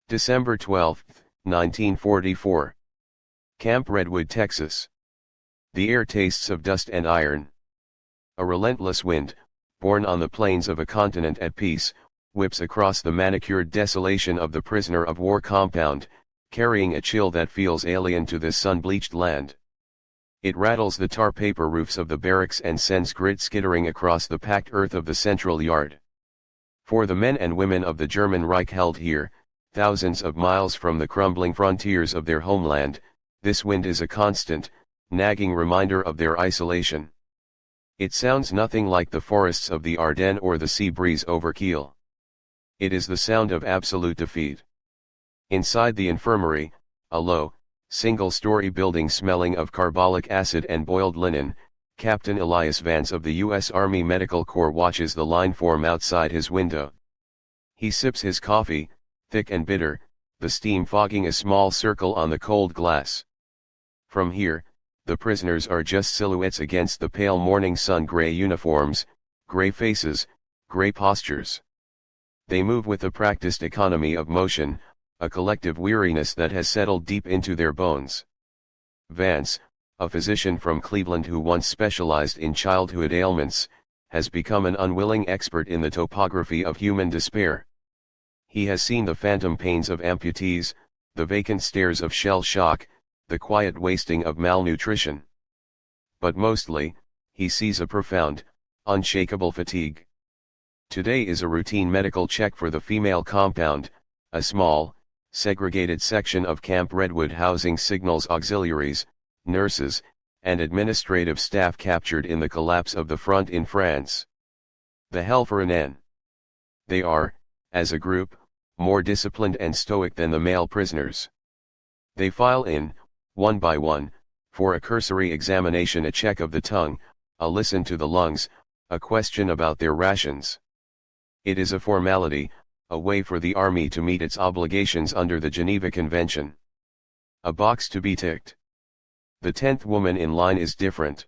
December 12, 1944. Camp Redwood, Texas. The air tastes of dust and iron. A relentless wind, born on the plains of a continent at peace, whips across the manicured desolation of the prisoner of war compound, carrying a chill that feels alien to this sun-bleached land. It rattles the tar paper roofs of the barracks and sends grit skittering across the packed earth of the central yard. For the men and women of the German Reich held here, thousands of miles from the crumbling frontiers of their homeland, this wind is a constant, nagging reminder of their isolation. It sounds nothing like the forests of the Ardennes or the sea breeze over Kiel. It is the sound of absolute defeat. Inside the infirmary, a low, single-story building smelling of carbolic acid and boiled linen, Captain Elias Vance of the U.S. Army Medical Corps watches the line form outside his window. He sips his coffee, thick and bitter, the steam fogging a small circle on the cold glass. From here, the prisoners are just silhouettes against the pale morning sun. Gray uniforms, gray faces, gray postures. They move with a practiced economy of motion, a collective weariness that has settled deep into their bones. Vance, a physician from Cleveland who once specialized in childhood ailments, has become an unwilling expert in the topography of human despair. He has seen the phantom pains of amputees, the vacant stares of shell shock, the quiet wasting of malnutrition. But mostly, he sees a profound, unshakable fatigue. Today is a routine medical check for the female compound, a small, segregated section of Camp Redwood housing signals auxiliaries, nurses, and administrative staff captured in the collapse of the front in France. The hell for an end. They are, as a group, more disciplined and stoic than the male prisoners. They file in, one by one, for a cursory examination, a check of the tongue, a listen to the lungs, a question about their rations. It is a formality, a way for the army to meet its obligations under the Geneva Convention. A box to be ticked. The 10th woman in line is different.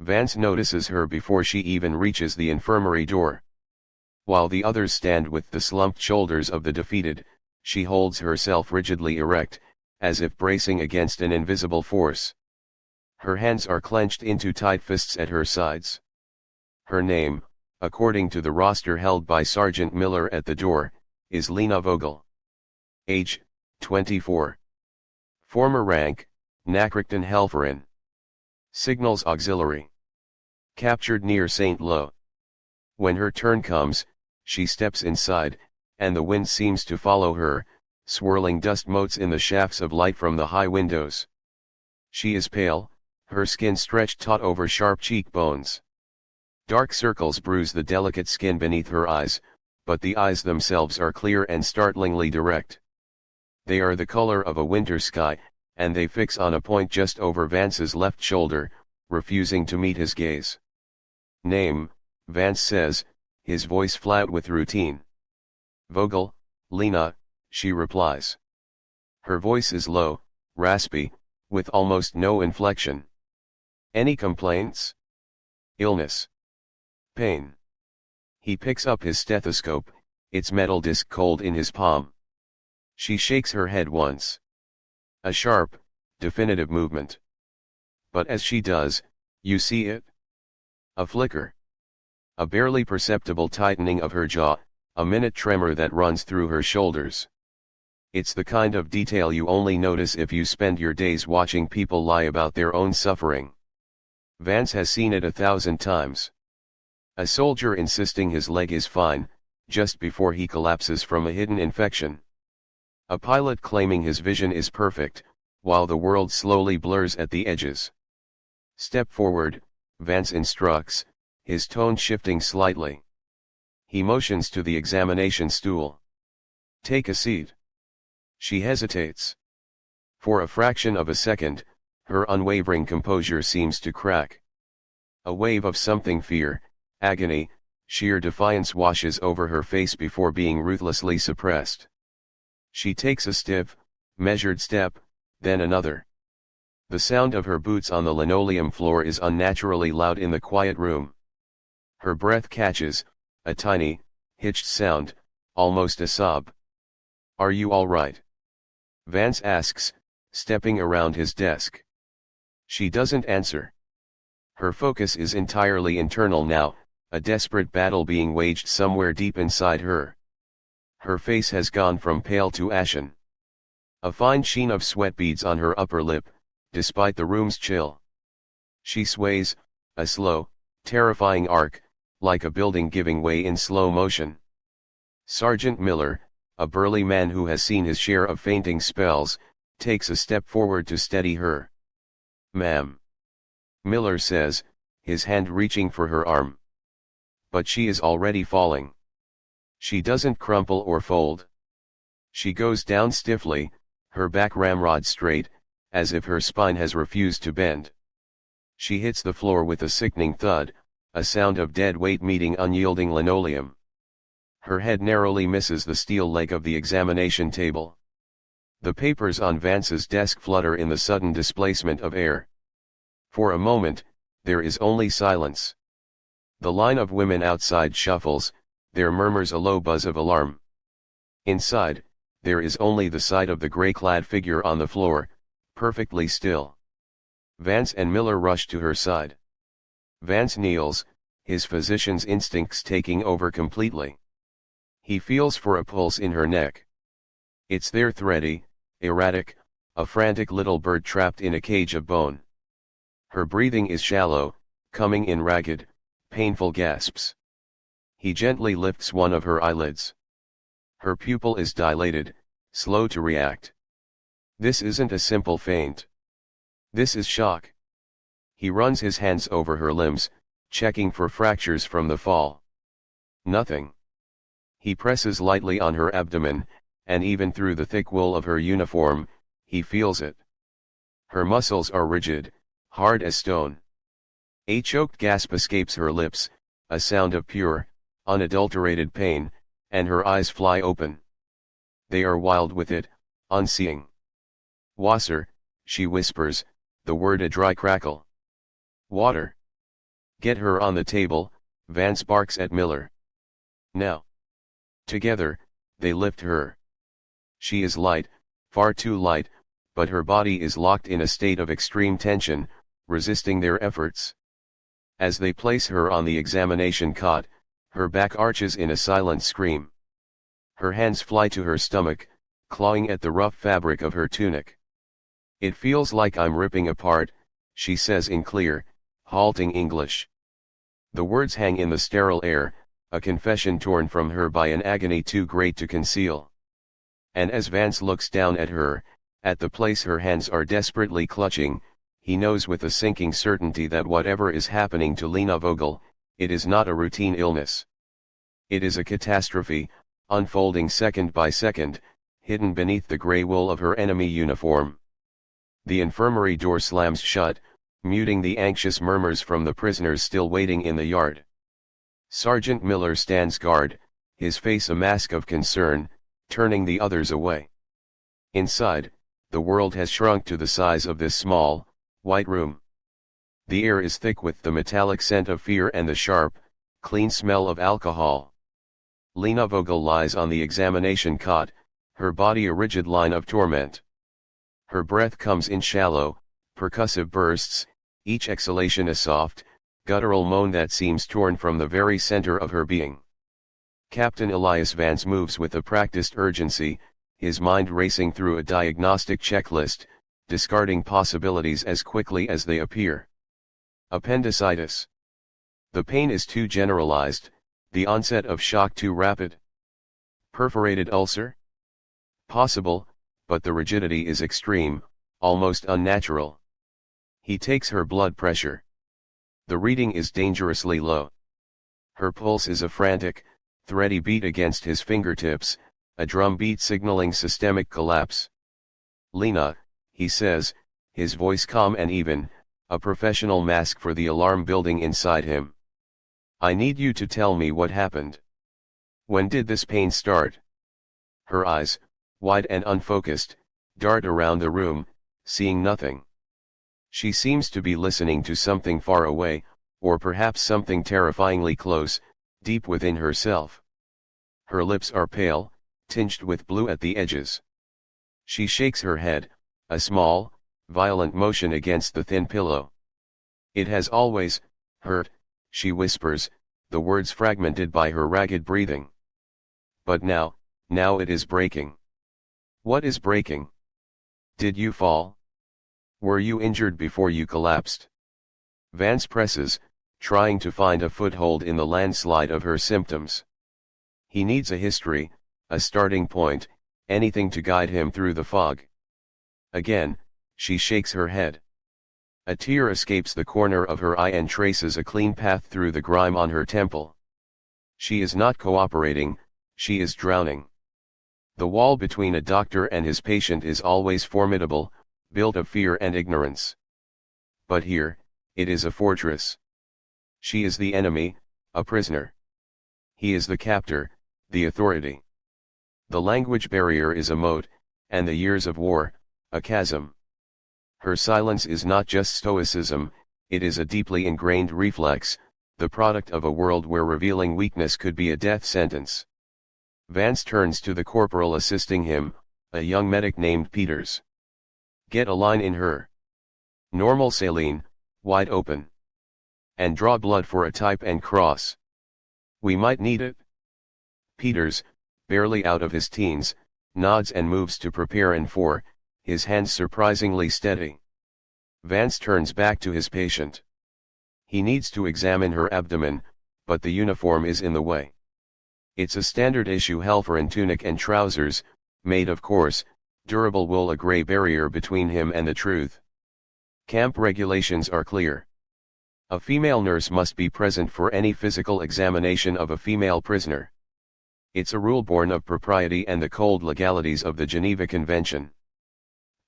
Vance notices her before she even reaches the infirmary door. While the others stand with the slumped shoulders of the defeated, she holds herself rigidly erect, as if bracing against an invisible force. Her hands are clenched into tight fists at her sides. Her name, according to the roster held by Sergeant Miller at the door, is Lena Vogel. Age, 24. Former rank, Nachrichtenhelferin. Signals auxiliary. Captured near St. Lo. When her turn comes, she steps inside, and the wind seems to follow her, swirling dust motes in the shafts of light from the high windows. She is pale, her skin stretched taut over sharp cheekbones. Dark circles bruise the delicate skin beneath her eyes, but the eyes themselves are clear and startlingly direct. They are the color of a winter sky, and they fix on a point just over Vance's left shoulder, refusing to meet his gaze. Name, Vance says, his voice flat with routine. Vogel, Lena, she replies. Her voice is low, raspy, with almost no inflection. Any complaints? Illness. Pain. He picks up his stethoscope, its metal disc cold in his palm. She shakes her head once. A sharp, definitive movement. But as she does, you see it? A flicker. A barely perceptible tightening of her jaw, a minute tremor that runs through her shoulders. It's the kind of detail you only notice if you spend your days watching people lie about their own suffering. Vance has seen it 1,000 times. A soldier insisting his leg is fine, just before he collapses from a hidden infection. A pilot claiming his vision is perfect, while the world slowly blurs at the edges. Step forward, Vance instructs, his tone shifting slightly. He motions to the examination stool. Take a seat. She hesitates. For a fraction of a second, her unwavering composure seems to crack. A wave of something fear, agony, sheer defiance washes over her face before being ruthlessly suppressed. She takes a stiff, measured step, then another. The sound of her boots on the linoleum floor is unnaturally loud in the quiet room. Her breath catches, a tiny, hitched sound, almost a sob. Are you all right? Vance asks, stepping around his desk. She doesn't answer. Her focus is entirely internal now, a desperate battle being waged somewhere deep inside her. Her face has gone from pale to ashen. A fine sheen of sweat beads on her upper lip, despite the room's chill. She sways, a slow, terrifying arc, like a building giving way in slow motion. Sergeant Miller, a burly man who has seen his share of fainting spells, takes a step forward to steady her. "Ma'am," Miller says, his hand reaching for her arm. But she is already falling. She doesn't crumple or fold. She goes down stiffly, her back ramrod straight, as if her spine has refused to bend. She hits the floor with a sickening thud, a sound of dead weight meeting unyielding linoleum. Her head narrowly misses the steel leg of the examination table. The papers on Vance's desk flutter in the sudden displacement of air. For a moment, there is only silence. The line of women outside shuffles, there murmurs a low buzz of alarm. Inside, there is only the sight of the gray-clad figure on the floor, perfectly still. Vance and Miller rush to her side. Vance kneels, his physician's instincts taking over completely. He feels for a pulse in her neck. It's there, thready, erratic, a frantic little bird trapped in a cage of bone. Her breathing is shallow, coming in ragged, painful gasps. He gently lifts one of her eyelids. Her pupil is dilated, slow to react. This isn't a simple faint. This is shock. He runs his hands over her limbs, checking for fractures from the fall. Nothing. He presses lightly on her abdomen, and even through the thick wool of her uniform, he feels it. Her muscles are rigid, hard as stone. A choked gasp escapes her lips, a sound of pure, unadulterated pain, and her eyes fly open. They are wild with it, unseeing. "Wasser," she whispers, the word a dry crackle. "Water." "Get her on the table," Vance barks at Miller. "Now." Together, they lift her. She is light, far too light, but her body is locked in a state of extreme tension, resisting their efforts. As they place her on the examination cot, her back arches in a silent scream. Her hands fly to her stomach, clawing at the rough fabric of her tunic. "It feels like I'm ripping apart," she says in clear, halting English. The words hang in the sterile air, a confession torn from her by an agony too great to conceal. And as Vance looks down at her, at the place her hands are desperately clutching, he knows with a sinking certainty that whatever is happening to Lena Vogel, it is not a routine illness. It is a catastrophe, unfolding second by second, hidden beneath the gray wool of her enemy uniform. The infirmary door slams shut, muting the anxious murmurs from the prisoners still waiting in the yard. Sergeant Miller stands guard, his face a mask of concern, turning the others away. Inside, the world has shrunk to the size of this small, white room. The air is thick with the metallic scent of fear and the sharp, clean smell of alcohol. Lena Vogel lies on the examination cot, her body a rigid line of torment. Her breath comes in shallow, percussive bursts, each exhalation a soft, guttural moan that seems torn from the very center of her being. Captain Elias Vance moves with a practiced urgency, his mind racing through a diagnostic checklist, discarding possibilities as quickly as they appear. Appendicitis. The pain is too generalized, the onset of shock too rapid. Perforated ulcer? Possible, but the rigidity is extreme, almost unnatural. He takes her blood pressure. The reading is dangerously low. Her pulse is a frantic, thready beat against his fingertips, a drum beat signaling systemic collapse. "Lena," he says, his voice calm and even, a professional mask for the alarm building inside him. "I need you to tell me what happened. When did this pain start?" Her eyes, wide and unfocused, dart around the room, seeing nothing. She seems to be listening to something far away, or perhaps something terrifyingly close, deep within herself. Her lips are pale, tinged with blue at the edges. She shakes her head, a small, violent motion against the thin pillow. It has always hurt, she whispers, the words fragmented by her ragged breathing. But now it is breaking. What is breaking? Did you fall? Were you injured before you collapsed? Vance presses, trying to find a foothold in the landslide of her symptoms. He needs a history, a starting point, anything to guide him through the fog. Again, she shakes her head. A tear escapes the corner of her eye and traces a clean path through the grime on her temple. She is not cooperating, she is drowning. The wall between a doctor and his patient is always formidable, built of fear and ignorance. But here, it is a fortress. She is the enemy, a prisoner. He is the captor, the authority. The language barrier is a moat, and the years of war, a chasm. Her silence is not just stoicism, it is a deeply ingrained reflex, the product of a world where revealing weakness could be a death sentence. Vance turns to the corporal assisting him, a young medic named Peters. Get a line in her. Normal saline, wide open. And draw blood for a type and cross. We might need it. Peters, barely out of his teens, nods and moves to prepare and for, his hands surprisingly steady. Vance turns back to his patient. He needs to examine her abdomen, but the uniform is in the way. It's a standard issue Helferin tunic and trousers, made of coarse, durable wool, a gray barrier between him and the truth. Camp regulations are clear. A female nurse must be present for any physical examination of a female prisoner. It's a rule born of propriety and the cold legalities of the Geneva Convention.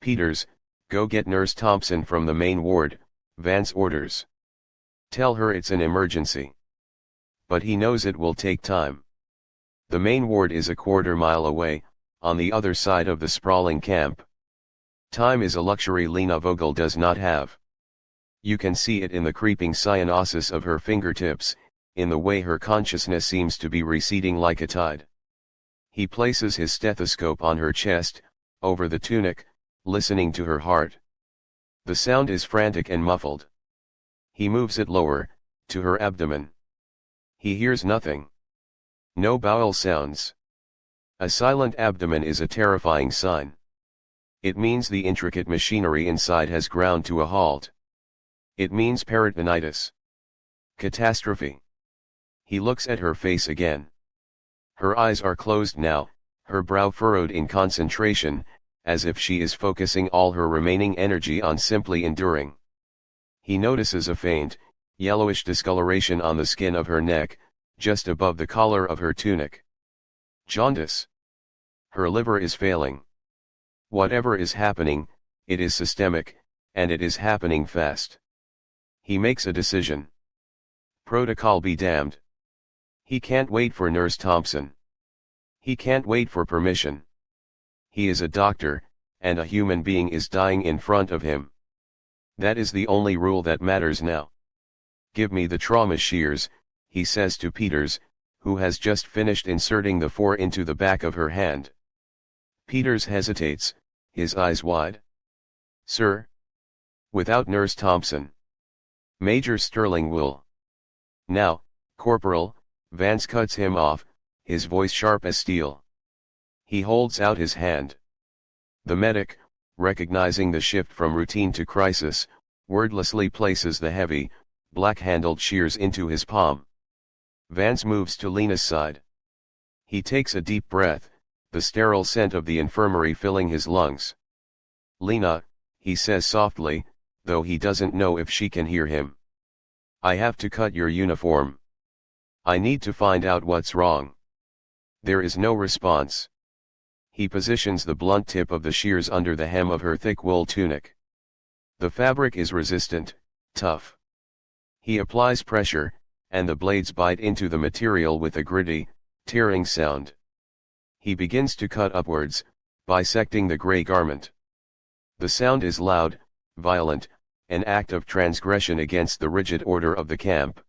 Peters, go get Nurse Thompson from the main ward, Vance orders. Tell her it's an emergency. But he knows it will take time. The main ward is a quarter-mile away, on the other side of the sprawling camp. Time is a luxury Lena Vogel does not have. You can see it in the creeping cyanosis of her fingertips, in the way her consciousness seems to be receding like a tide. He places his stethoscope on her chest, over the tunic, listening to her heart. The sound is frantic and muffled. He moves it lower, to her abdomen. He hears nothing. No bowel sounds. A silent abdomen is a terrifying sign. It means the intricate machinery inside has ground to a halt. It means peritonitis. Catastrophe. He looks at her face again. Her eyes are closed now, her brow furrowed in concentration, as if she is focusing all her remaining energy on simply enduring. He notices a faint, yellowish discoloration on the skin of her neck, just above the collar of her tunic. Jaundice. Her liver is failing. Whatever is happening, it is systemic, and it is happening fast. He makes a decision. Protocol be damned. He can't wait for Nurse Thompson. He can't wait for permission. He is a doctor, and a human being is dying in front of him. That is the only rule that matters now. Give me the trauma shears, he says to Peters, who has just finished inserting the 4 into the back of her hand. Peters hesitates, his eyes wide. Sir? Without Nurse Thompson. Major Sterling will. Now, Corporal, Vance cuts him off, his voice sharp as steel. He holds out his hand. The medic, recognizing the shift from routine to crisis, wordlessly places the heavy, black-handled shears into his palm. Vance moves to Lena's side. He takes a deep breath, the sterile scent of the infirmary filling his lungs. Lena, he says softly, though he doesn't know if she can hear him. I have to cut your uniform. I need to find out what's wrong. There is no response. He positions the blunt tip of the shears under the hem of her thick wool tunic. The fabric is resistant, tough. He applies pressure, and the blades bite into the material with a gritty, tearing sound. He begins to cut upwards, bisecting the gray garment. The sound is loud, violent, an act of transgression against the rigid order of the camp.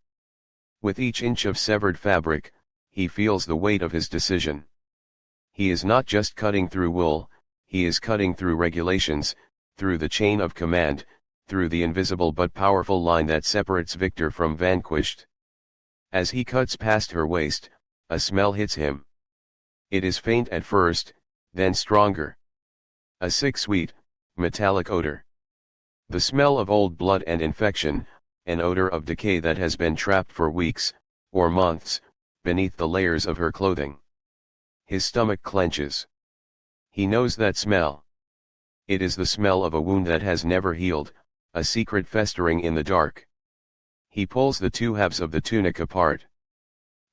With each inch of severed fabric, he feels the weight of his decision. He is not just cutting through wool, he is cutting through regulations, through the chain of command, through the invisible but powerful line that separates victor from vanquished. As he cuts past her waist, a smell hits him. It is faint at first, then stronger. A sick sweet, metallic odor. The smell of old blood and infection, an odor of decay that has been trapped for weeks, or months, beneath the layers of her clothing. His stomach clenches. He knows that smell. It is the smell of a wound that has never healed, a secret festering in the dark. He pulls the two halves of the tunic apart.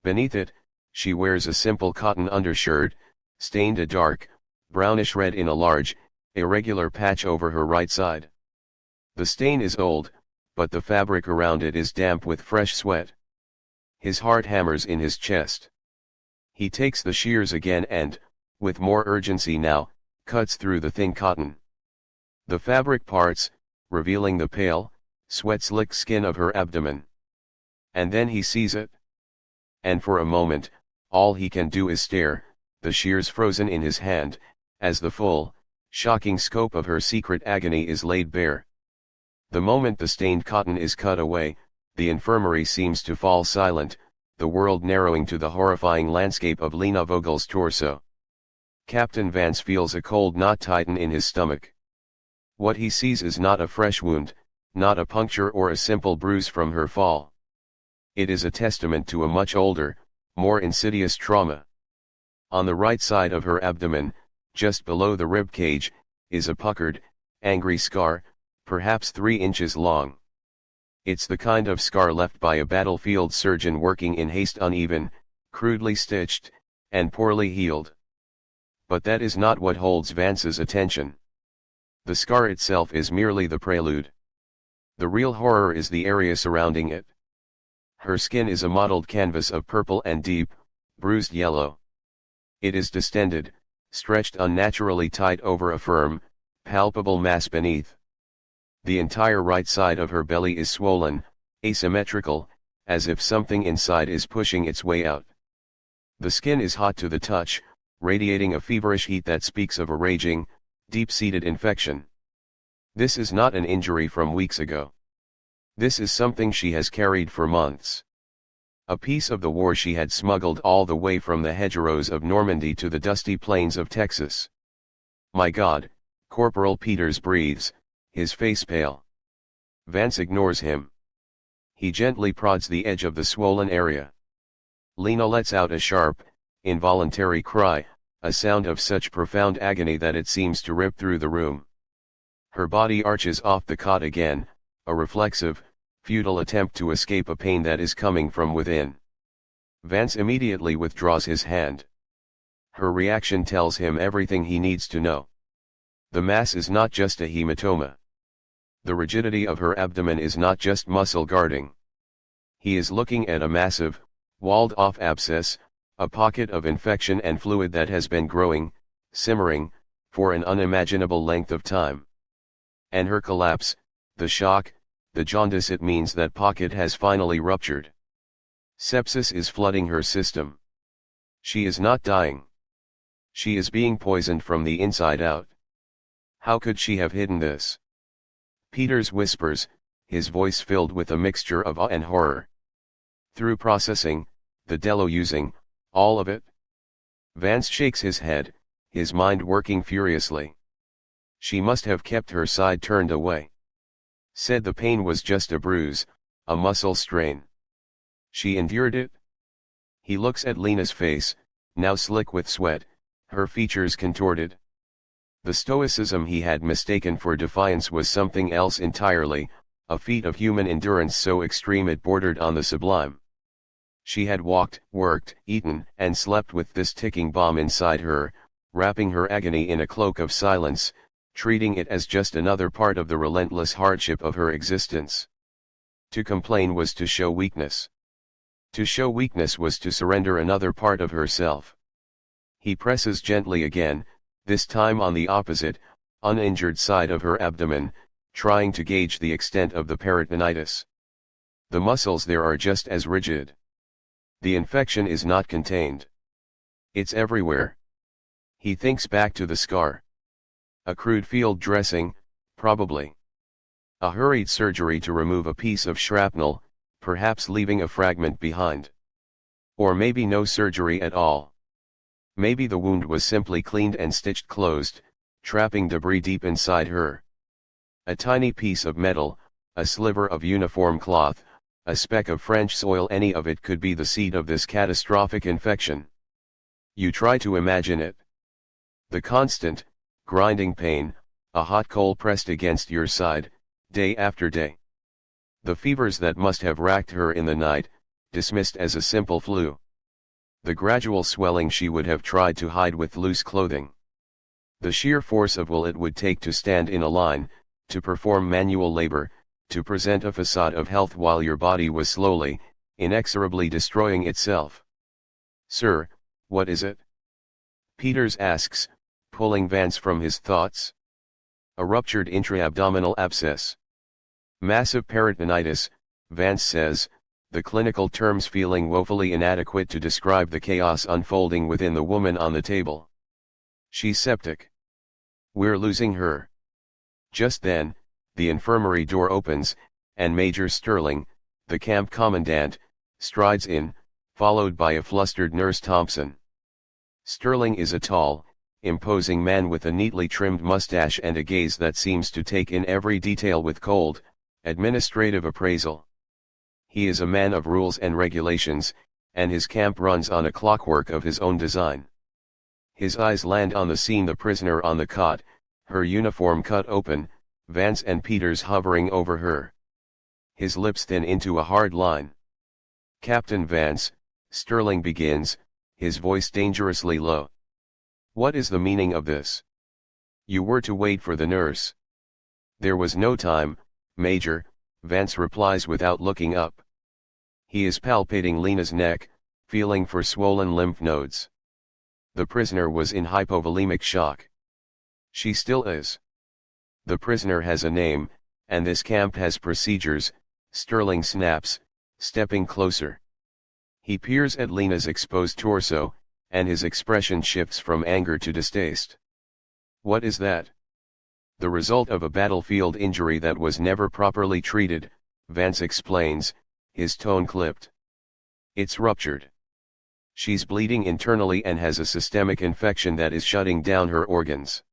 Beneath it, she wears a simple cotton undershirt, stained a dark, brownish red in a large, irregular patch over her right side. The stain is old, but the fabric around it is damp with fresh sweat. His heart hammers in his chest. He takes the shears again and, with more urgency now, cuts through the thin cotton. The fabric parts, revealing the pale, sweat-slicked skin of her abdomen. And then he sees it. And for a moment, all he can do is stare, the shears frozen in his hand, as the full, shocking scope of her secret agony is laid bare. The moment the stained cotton is cut away, the infirmary seems to fall silent, the world narrowing to the horrifying landscape of Lena Vogel's torso. Captain Vance feels a cold knot tighten in his stomach. What he sees is not a fresh wound, not a puncture or a simple bruise from her fall. It is a testament to a much older, more insidious trauma. On the right side of her abdomen, just below the rib cage, is a puckered, angry scar, perhaps 3 inches long. It's the kind of scar left by a battlefield surgeon working in haste, uneven, crudely stitched, and poorly healed. But that is not what holds Vance's attention. The scar itself is merely the prelude. The real horror is the area surrounding it. Her skin is a mottled canvas of purple and deep, bruised yellow. It is distended, stretched unnaturally tight over a firm, palpable mass beneath. The entire right side of her belly is swollen, asymmetrical, as if something inside is pushing its way out. The skin is hot to the touch, radiating a feverish heat that speaks of a raging, deep-seated infection. This is not an injury from weeks ago. This is something she has carried for months. A piece of the war she had smuggled all the way from the hedgerows of Normandy to the dusty plains of Texas. My God, Corporal Peters breathes, his face pale. Vance ignores him. He gently prods the edge of the swollen area. Lena lets out a sharp, involuntary cry, a sound of such profound agony that it seems to rip through the room. Her body arches off the cot again, a reflexive, futile attempt to escape a pain that is coming from within. Vance immediately withdraws his hand. Her reaction tells him everything he needs to know. The mass is not just a hematoma. The rigidity of her abdomen is not just muscle guarding. He is looking at a massive, walled-off abscess, a pocket of infection and fluid that has been growing, simmering, for an unimaginable length of time. And her collapse, the shock, the jaundice, it means that pocket has finally ruptured. Sepsis is flooding her system. She is not dying. She is being poisoned from the inside out. How could she have hidden this? Peters whispers, his voice filled with a mixture of awe and horror. Through processing, the deluging, all of it? Vance shakes his head, his mind working furiously. She must have kept her side turned away. Said the pain was just a bruise, a muscle strain. She endured it? He looks at Lena's face, now slick with sweat, her features contorted. The stoicism he had mistaken for defiance was something else entirely, a feat of human endurance so extreme it bordered on the sublime. She had walked, worked, eaten, and slept with this ticking bomb inside her, wrapping her agony in a cloak of silence, treating it as just another part of the relentless hardship of her existence. To complain was to show weakness. To show weakness was to surrender another part of herself. He presses gently again, this time on the opposite, uninjured side of her abdomen, trying to gauge the extent of the peritonitis. The muscles there are just as rigid. The infection is not contained. It's everywhere. He thinks back to the scar. A crude field dressing, probably. A hurried surgery to remove a piece of shrapnel, perhaps leaving a fragment behind. Or maybe no surgery at all. Maybe the wound was simply cleaned and stitched closed, trapping debris deep inside her. A tiny piece of metal, a sliver of uniform cloth, a speck of French soil, any of it could be the seed of this catastrophic infection. You try to imagine it. The constant, grinding pain, a hot coal pressed against your side, day after day. The fevers that must have racked her in the night, dismissed as a simple flu. The gradual swelling she would have tried to hide with loose clothing. The sheer force of will it would take to stand in a line, to perform manual labor, to present a facade of health while your body was slowly, inexorably destroying itself. "Sir, what is it?" Peters asks, pulling Vance from his thoughts. "A ruptured intra-abdominal abscess. Massive peritonitis," Vance says, the clinical terms feeling woefully inadequate to describe the chaos unfolding within the woman on the table. "She's septic. We're losing her." Just then, the infirmary door opens, and Major Sterling, the camp commandant, strides in, followed by a flustered Nurse Thompson. Sterling is a tall, imposing man with a neatly trimmed mustache and a gaze that seems to take in every detail with cold, administrative appraisal. He is a man of rules and regulations, and his camp runs on a clockwork of his own design. His eyes land on the scene: the prisoner on the cot, her uniform cut open, Vance and Peters hovering over her. His lips thin into a hard line. "Captain Vance," Sterling begins, his voice dangerously low. "What is the meaning of this? You were to wait for the nurse." "There was no time, Major," Vance replies without looking up. He is palpating Lena's neck, feeling for swollen lymph nodes. The prisoner was in hypovolemic shock. She still is. The prisoner has a name, and this camp has procedures, Sterling snaps, stepping closer. He peers at Lena's exposed torso, and his expression shifts from anger to distaste. "What is that?" "The result of a battlefield injury that was never properly treated," Vance explains, his tone clipped. "It's ruptured. She's bleeding internally and has a systemic infection that is shutting down her organs.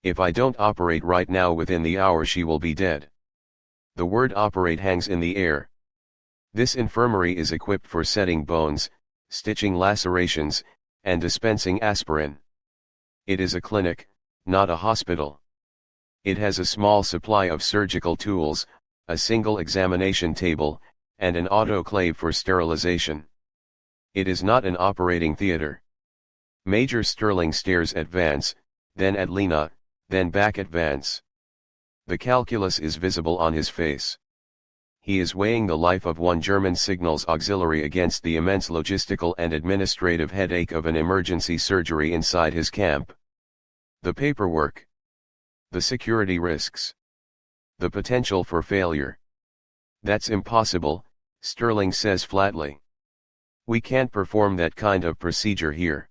If I don't operate right now, within the hour she will be dead." The word "operate" hangs in the air. This infirmary is equipped for setting bones, stitching lacerations, and dispensing aspirin. It is a clinic, not a hospital. It has a small supply of surgical tools, a single examination table, and an autoclave for sterilization. It is not an operating theater. Major Sterling stares at Vance, then at Lena, then back at Vance. The calculus is visible on his face. He is weighing the life of one German signals auxiliary against the immense logistical and administrative headache of an emergency surgery inside his camp. The paperwork. The security risks. The potential for failure. "That's impossible," Sterling says flatly. "We can't perform that kind of procedure here.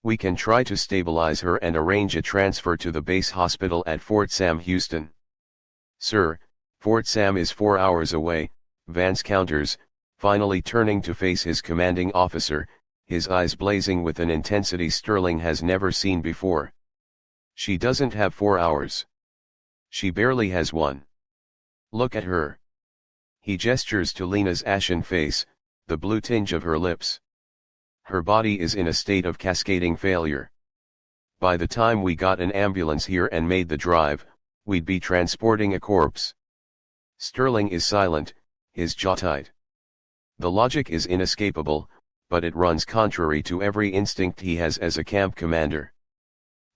We can try to stabilize her and arrange a transfer to the base hospital at Fort Sam, Houston." "Sir, Fort Sam is 4 hours away," Vance counters, finally turning to face his commanding officer, his eyes blazing with an intensity Sterling has never seen before. "She doesn't have 4 hours. She barely has one. Look at her." He gestures to Lena's ashen face, the blue tinge of her lips. "Her body is in a state of cascading failure. By the time we got an ambulance here and made the drive, we'd be transporting a corpse." Sterling is silent, his jaw tight. The logic is inescapable, but it runs contrary to every instinct he has as a camp commander.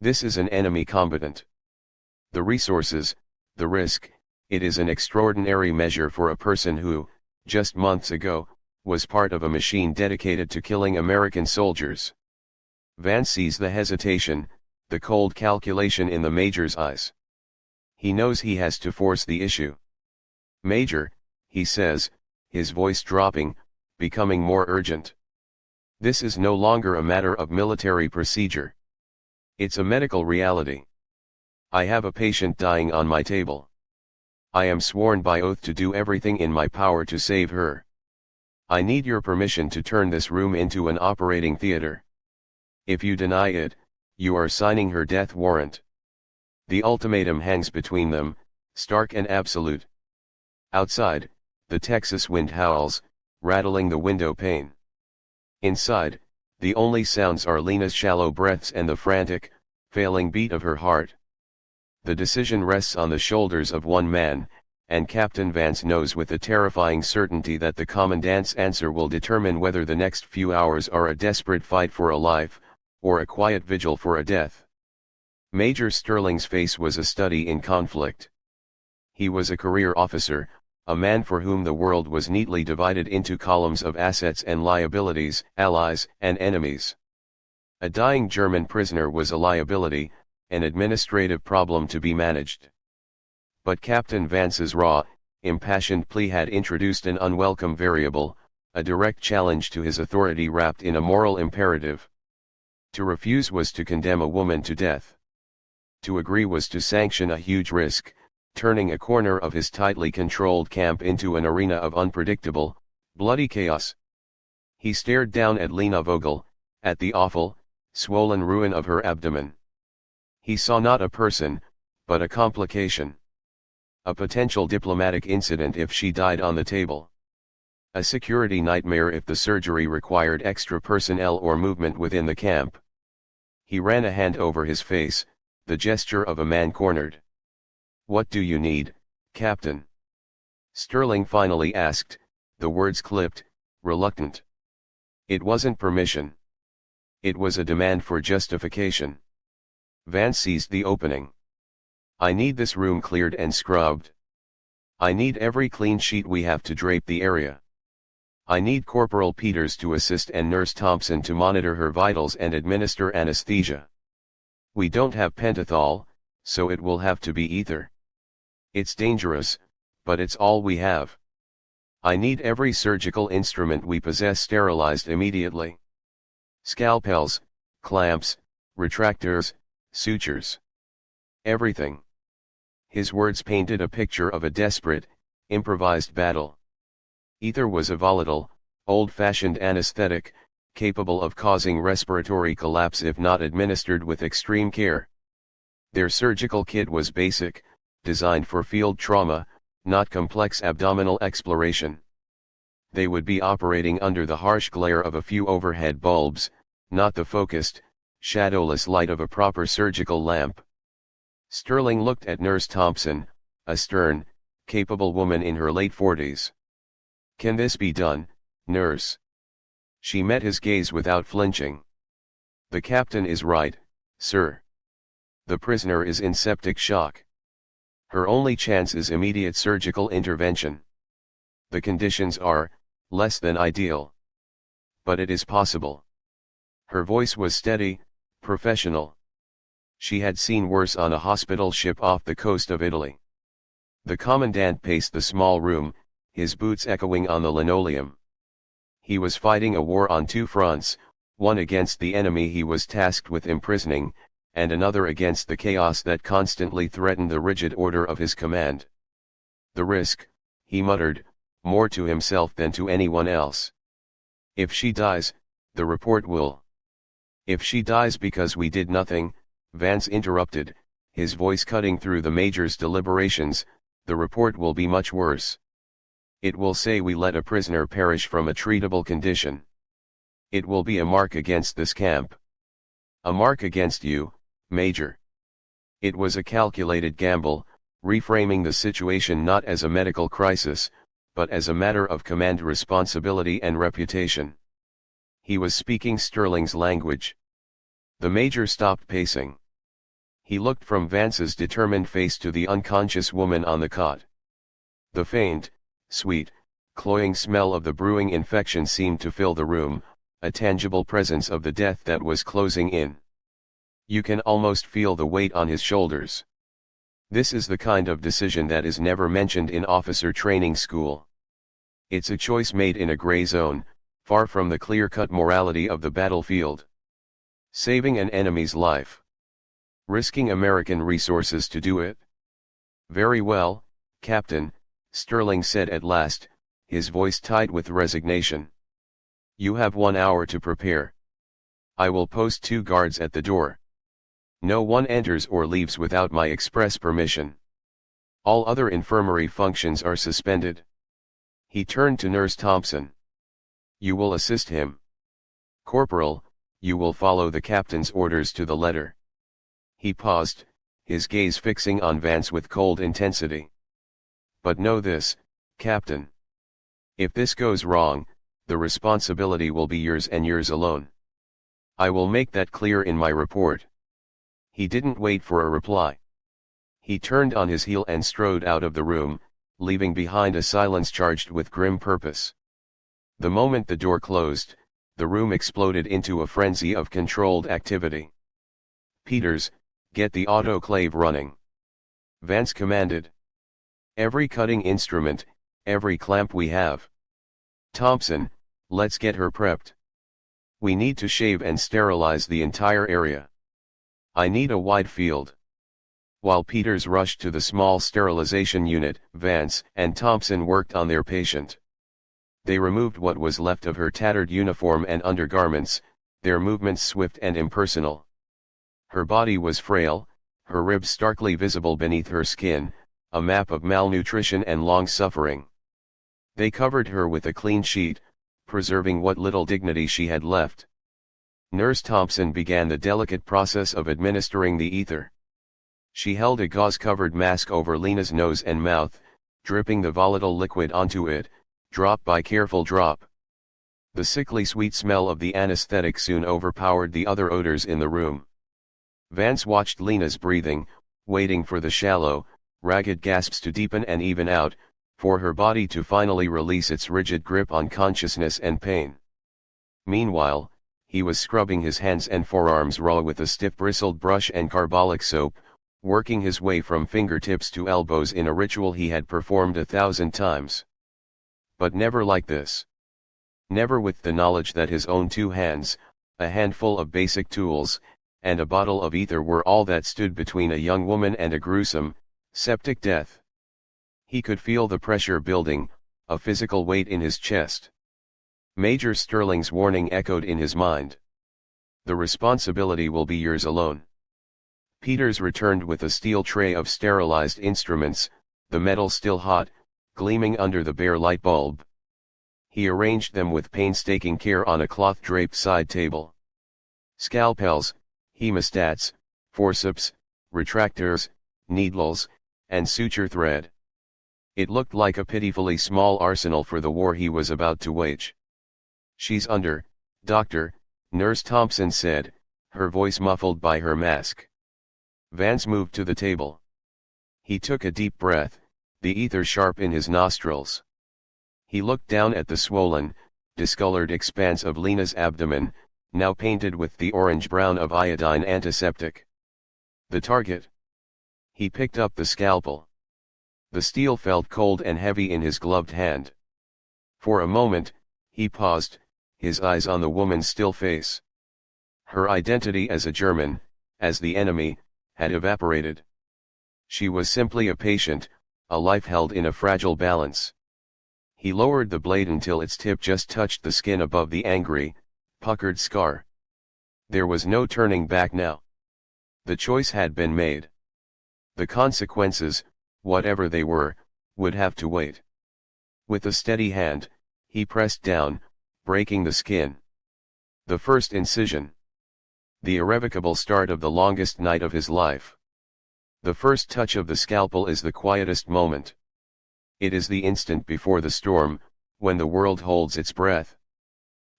This is an enemy combatant. The resources, the risk, it is an extraordinary measure for a person who, just months ago, was part of a machine dedicated to killing American soldiers. Vance sees the hesitation, the cold calculation in the Major's eyes. He knows he has to force the issue. "Major," he says, his voice dropping, becoming more urgent. "This is no longer a matter of military procedure. It's a medical reality. I have a patient dying on my table. I am sworn by oath to do everything in my power to save her. I need your permission to turn this room into an operating theater. If you deny it, you are signing her death warrant. The ultimatum hangs between them, stark and absolute. Outside, the Texas wind howls, rattling the window pane. Inside, the only sounds are Lena's shallow breaths and the frantic, failing beat of her heart. The decision rests on the shoulders of one man, and Captain Vance knows with a terrifying certainty that the commandant's answer will determine whether the next few hours are a desperate fight for a life, or a quiet vigil for a death. Major Sterling's face was a study in conflict. He was a career officer, a man for whom the world was neatly divided into columns of assets and liabilities, allies and enemies. A dying German prisoner was a liability, an administrative problem to be managed. But Captain Vance's raw, impassioned plea had introduced an unwelcome variable, a direct challenge to his authority wrapped in a moral imperative. To refuse was to condemn a woman to death. To agree was to sanction a huge risk, turning a corner of his tightly controlled camp into an arena of unpredictable, bloody chaos. He stared down at Lena Vogel, at the awful, swollen ruin of her abdomen. He saw not a person, but a complication. A potential diplomatic incident if she died on the table. A security nightmare if the surgery required extra personnel or movement within the camp. He ran a hand over his face, the gesture of a man cornered. "What do you need, Captain?" Sterling finally asked, the words clipped, reluctant. It wasn't permission. It was a demand for justification. Vance seized the opening. "I need this room cleared and scrubbed. I need every clean sheet we have to drape the area. I need Corporal Peters to assist and Nurse Thompson to monitor her vitals and administer anesthesia. We don't have pentothal, so it will have to be ether. It's dangerous, but it's all we have. I need every surgical instrument we possess sterilized immediately. Scalpels, clamps, retractors, sutures. Everything." His words painted a picture of a desperate, improvised battle. Ether was a volatile, old-fashioned anesthetic, capable of causing respiratory collapse if not administered with extreme care. Their surgical kit was basic, designed for field trauma, not complex abdominal exploration. They would be operating under the harsh glare of a few overhead bulbs, not the focused, shadowless light of a proper surgical lamp. Sterling looked at Nurse Thompson, a stern, capable woman in her late 40s. "Can this be done, nurse?" She met his gaze without flinching. "The captain is right, sir. The prisoner is in septic shock. Her only chance is immediate surgical intervention. The conditions are, less than ideal. But it is possible." Her voice was steady, professional. She had seen worse on a hospital ship off the coast of Italy. The commandant paced the small room, his boots echoing on the linoleum. He was fighting a war on two fronts, one against the enemy he was tasked with imprisoning, and another against the chaos that constantly threatened the rigid order of his command. "The risk," he muttered, more to himself than to anyone else. "If she dies, the report will." "If she dies because we did nothing," Vance interrupted, his voice cutting through the major's deliberations, "the report will be much worse. It will say we let a prisoner perish from a treatable condition. It will be a mark against this camp. A mark against you, Major." It was a calculated gamble, reframing the situation not as a medical crisis, but as a matter of command responsibility and reputation. He was speaking Sterling's language. The major stopped pacing. He looked from Vance's determined face to the unconscious woman on the cot. The faint, sweet, cloying smell of the brewing infection seemed to fill the room, a tangible presence of the death that was closing in. You can almost feel the weight on his shoulders. This is the kind of decision that is never mentioned in officer training school. It's a choice made in a gray zone, far from the clear-cut morality of the battlefield. Saving an enemy's life. risking American resources to do it? Very well, Captain, Sterling said at last, his voice tight with resignation. You have 1 hour to prepare. I will post 2 guards at the door. No one enters or leaves without my express permission. All other infirmary functions are suspended. He turned to Nurse Thompson. You will assist him. Corporal, you will follow the captain's orders to the letter. He paused, his gaze fixing on Vance with cold intensity. But know this, Captain. If this goes wrong, the responsibility will be yours and yours alone. I will make that clear in my report. He didn't wait for a reply. He turned on his heel and strode out of the room, leaving behind a silence charged with grim purpose. The moment the door closed, the room exploded into a frenzy of controlled activity. Peters, get the autoclave running. Vance commanded. Every cutting instrument, every clamp we have. Thompson, let's get her prepped. We need to shave and sterilize the entire area. I need a wide field. While Peters rushed to the small sterilization unit, Vance and Thompson worked on their patient. They removed what was left of her tattered uniform and undergarments, their movements swift and impersonal. Her body was frail, her ribs starkly visible beneath her skin, a map of malnutrition and long suffering. They covered her with a clean sheet, preserving what little dignity she had left. Nurse Thompson began the delicate process of administering the ether. She held a gauze-covered mask over Lena's nose and mouth, dripping the volatile liquid onto it, drop by careful drop. The sickly sweet smell of the anesthetic soon overpowered the other odors in the room. Vance watched Lena's breathing, waiting for the shallow, ragged gasps to deepen and even out, for her body to finally release its rigid grip on consciousness and pain. Meanwhile, he was scrubbing his hands and forearms raw with a stiff bristled brush and carbolic soap, working his way from fingertips to elbows in a ritual he had performed 1,000 times. But never like this. Never with the knowledge that his own 2 hands, a handful of basic tools, and a bottle of ether were all that stood between a young woman and a gruesome, septic death. He could feel the pressure building, a physical weight in his chest. Major Sterling's warning echoed in his mind. The responsibility will be yours alone. Peters returned with a steel tray of sterilized instruments, the metal still hot, gleaming under the bare light bulb. He arranged them with painstaking care on a cloth-draped side table. Scalpels, hemostats, forceps, retractors, needles, and suture thread. It looked like a pitifully small arsenal for the war he was about to wage. She's under, Doctor, Nurse Thompson said, her voice muffled by her mask. Vance moved to the table. He took a deep breath, the ether sharp in his nostrils. He looked down at the swollen, discolored expanse of Lena's abdomen, now painted with the orange-brown of iodine antiseptic. The target. He picked up the scalpel. The steel felt cold and heavy in his gloved hand. For a moment, he paused, his eyes on the woman's still face. Her identity as a German, as the enemy, had evaporated. She was simply a patient, a life held in a fragile balance. He lowered the blade until its tip just touched the skin above the angry, puckered scar. There was no turning back now. The choice had been made. The consequences, whatever they were, would have to wait. With a steady hand, he pressed down, breaking the skin. The first incision. The irrevocable start of the longest night of his life. The first touch of the scalpel is the quietest moment. It is the instant before the storm, when the world holds its breath.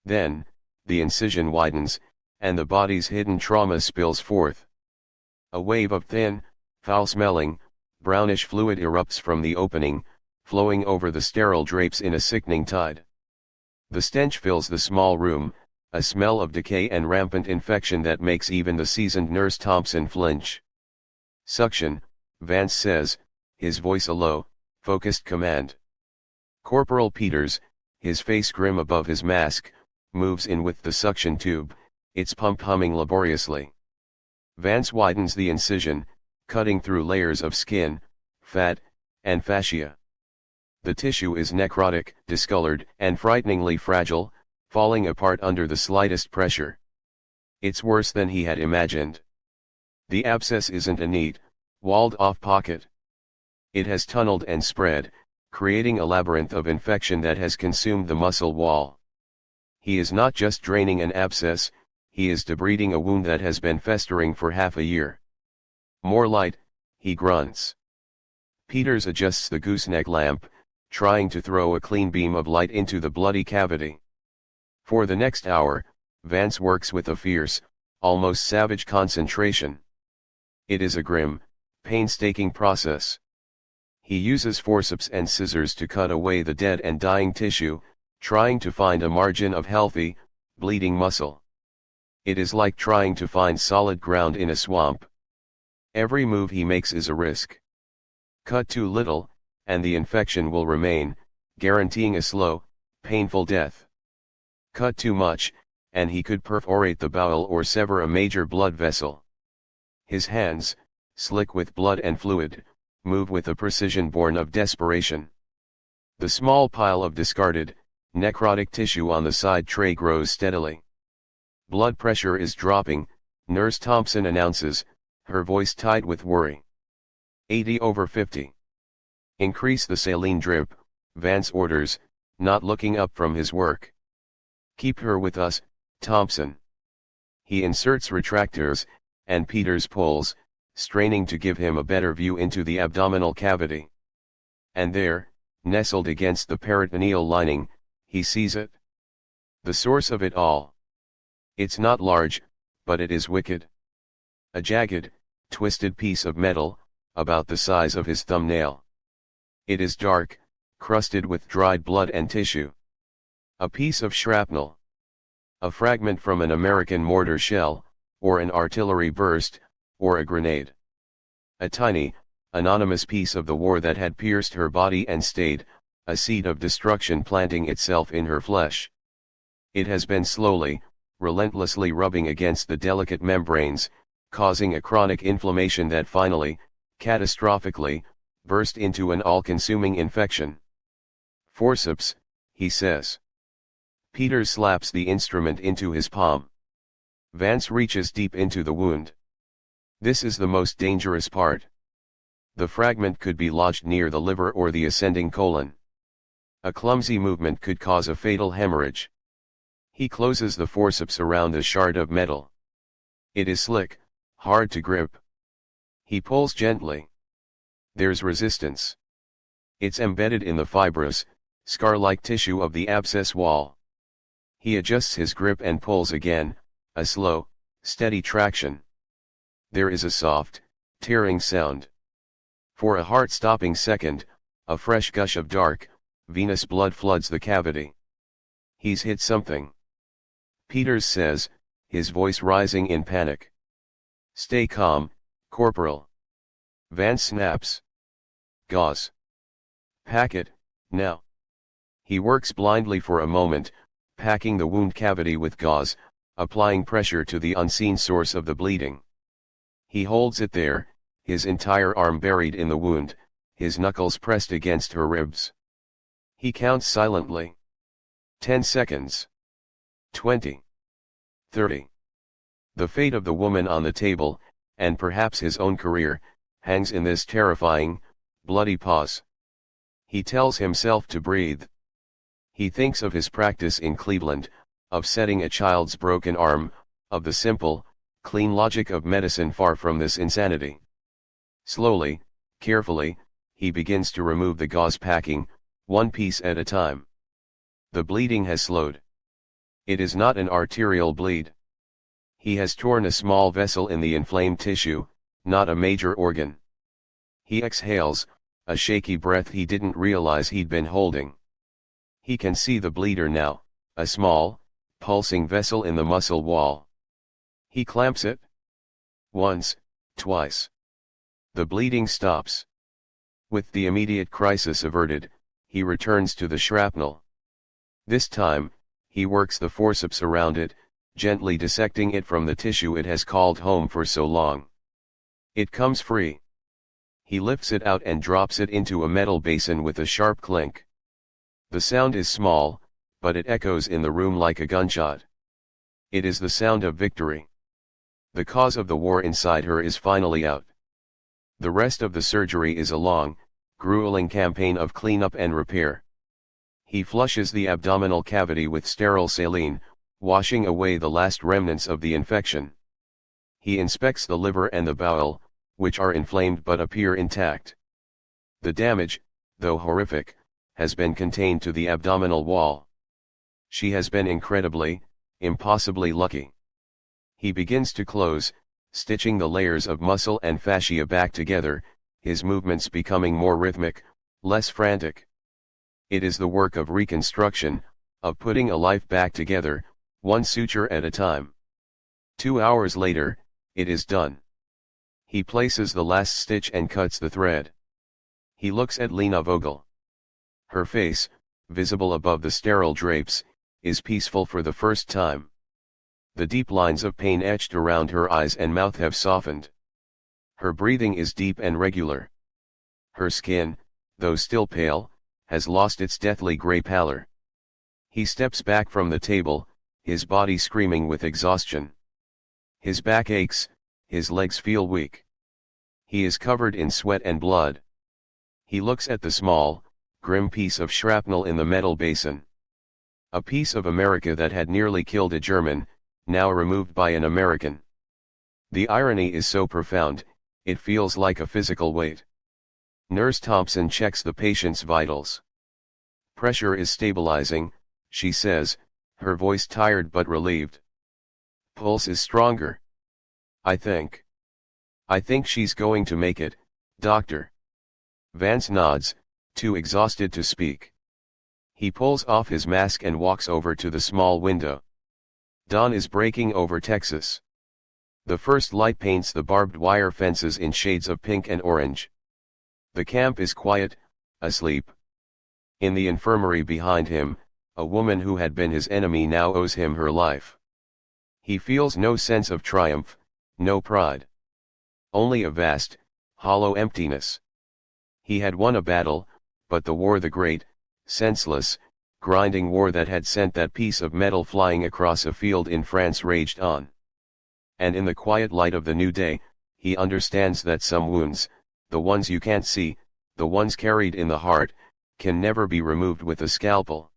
Then, the incision widens, and the body's hidden trauma spills forth. A wave of thin, foul-smelling, brownish fluid erupts from the opening, flowing over the sterile drapes in a sickening tide. The stench fills the small room, a smell of decay and rampant infection that makes even the seasoned Nurse Thompson flinch. Suction, Vance says, his voice a low, focused command. Corporal Peters, his face grim above his mask, moves in with the suction tube, its pump humming laboriously. Vance widens the incision, cutting through layers of skin, fat, and fascia. The tissue is necrotic, discolored, and frighteningly fragile, falling apart under the slightest pressure. It's worse than he had imagined. The abscess isn't a neat, walled-off pocket. It has tunneled and spread, creating a labyrinth of infection that has consumed the muscle wall. He is not just draining an abscess, he is debriding a wound that has been festering for half a year. More light, he grunts. Peters adjusts the gooseneck lamp, trying to throw a clean beam of light into the bloody cavity. For the next hour, Vance works with a fierce, almost savage concentration. It is a grim, painstaking process. He uses forceps and scissors to cut away the dead and dying tissue, trying to find a margin of healthy, bleeding muscle. It is like trying to find solid ground in a swamp. Every move he makes is a risk. Cut too little, and the infection will remain, guaranteeing a slow, painful death. Cut too much, and he could perforate the bowel or sever a major blood vessel. His hands, slick with blood and fluid, move with a precision born of desperation. The small pile of discarded, necrotic tissue on the side tray grows steadily. Blood pressure is dropping, Nurse Thompson announces, her voice tight with worry. 80/50. Increase the saline drip, Vance orders, not looking up from his work. Keep her with us, Thompson. He inserts retractors, and Peters pulls, straining to give him a better view into the abdominal cavity. And there, nestled against the peritoneal lining, he sees it. The source of it all. It's not large, but it is wicked. A jagged, twisted piece of metal, about the size of his thumbnail. It is dark, crusted with dried blood and tissue. A piece of shrapnel. A fragment from an American mortar shell, or an artillery burst, or a grenade. A tiny, anonymous piece of the war that had pierced her body and stayed, a seed of destruction planting itself in her flesh. It has been slowly, relentlessly rubbing against the delicate membranes, causing a chronic inflammation that finally, catastrophically, burst into an all-consuming infection. Forceps, he says. Peters slaps the instrument into his palm. Vance reaches deep into the wound. This is the most dangerous part. The fragment could be lodged near the liver or the ascending colon. A clumsy movement could cause a fatal hemorrhage. He closes the forceps around the shard of metal. It is slick, hard to grip. He pulls gently. There's resistance. It's embedded in the fibrous, scar-like tissue of the abscess wall. He adjusts his grip and pulls again, a slow, steady traction. There is a soft, tearing sound. For a heart-stopping second, a fresh gush of dark, venous blood floods the cavity. He's hit something. Peters says, his voice rising in panic. Stay calm, Corporal. Vance snaps. Gauze. Pack it, now. He works blindly for a moment, packing the wound cavity with gauze, applying pressure to the unseen source of the bleeding. He holds it there, his entire arm buried in the wound, his knuckles pressed against her ribs. He counts silently. 10 seconds. 20. 30. The fate of the woman on the table, and perhaps his own career, hangs in this terrifying, bloody pause. He tells himself to breathe. He thinks of his practice in Cleveland, of setting a child's broken arm, of the simple, clean logic of medicine far from this insanity. Slowly, carefully, he begins to remove the gauze packing, one piece at a time. The bleeding has slowed. It is not an arterial bleed. He has torn a small vessel in the inflamed tissue, not a major organ. He exhales, a shaky breath he didn't realize he'd been holding. He can see the bleeder now, a small, pulsing vessel in the muscle wall. He clamps it. Once, twice. The bleeding stops. With the immediate crisis averted, he returns to the shrapnel. This time, he works the forceps around it, gently dissecting it from the tissue it has called home for so long. It comes free. He lifts it out and drops it into a metal basin with a sharp clink. The sound is small, but it echoes in the room like a gunshot. It is the sound of victory. The cause of the war inside her is finally out. The rest of the surgery is a long, grueling campaign of cleanup and repair. He flushes the abdominal cavity with sterile saline, washing away the last remnants of the infection. He inspects the liver and the bowel, which are inflamed but appear intact. The damage, though horrific, has been contained to the abdominal wall. She has been impossibly lucky. He begins to close, stitching the layers of muscle and fascia back together, his movements becoming more rhythmic, less frantic. It is the work of reconstruction, of putting a life back together, one suture at a time. 2 hours later, it is done. He places the last stitch and cuts the thread. He looks at Lena Vogel. Her face, visible above the sterile drapes, is peaceful for the first time. The deep lines of pain etched around her eyes and mouth have softened. Her breathing is deep and regular. Her skin, though still pale, has lost its deathly gray pallor. He steps back from the table, his body screaming with exhaustion. His back aches, his legs feel weak. He is covered in sweat and blood. He looks at the small, grim piece of shrapnel in the metal basin. A piece of America that had nearly killed a German, now removed by an American. The irony is so profound, it feels like a physical weight. Nurse Thompson checks the patient's vitals. Pressure is stabilizing, she says, her voice tired but relieved. Pulse is stronger. I think she's going to make it, doctor. Vance nods, too exhausted to speak. He pulls off his mask and walks over to the small window. Dawn is breaking over Texas. The first light paints the barbed wire fences in shades of pink and orange. The camp is quiet, asleep. In the infirmary behind him, a woman who had been his enemy now owes him her life. He feels no sense of triumph, no pride. Only a vast, hollow emptiness. He had won a battle, but the war, the great, senseless, grinding war that had sent that piece of metal flying across a field in France, raged on. And in the quiet light of the new day, he understands that some wounds, the ones you can't see, the ones carried in the heart, can never be removed with a scalpel.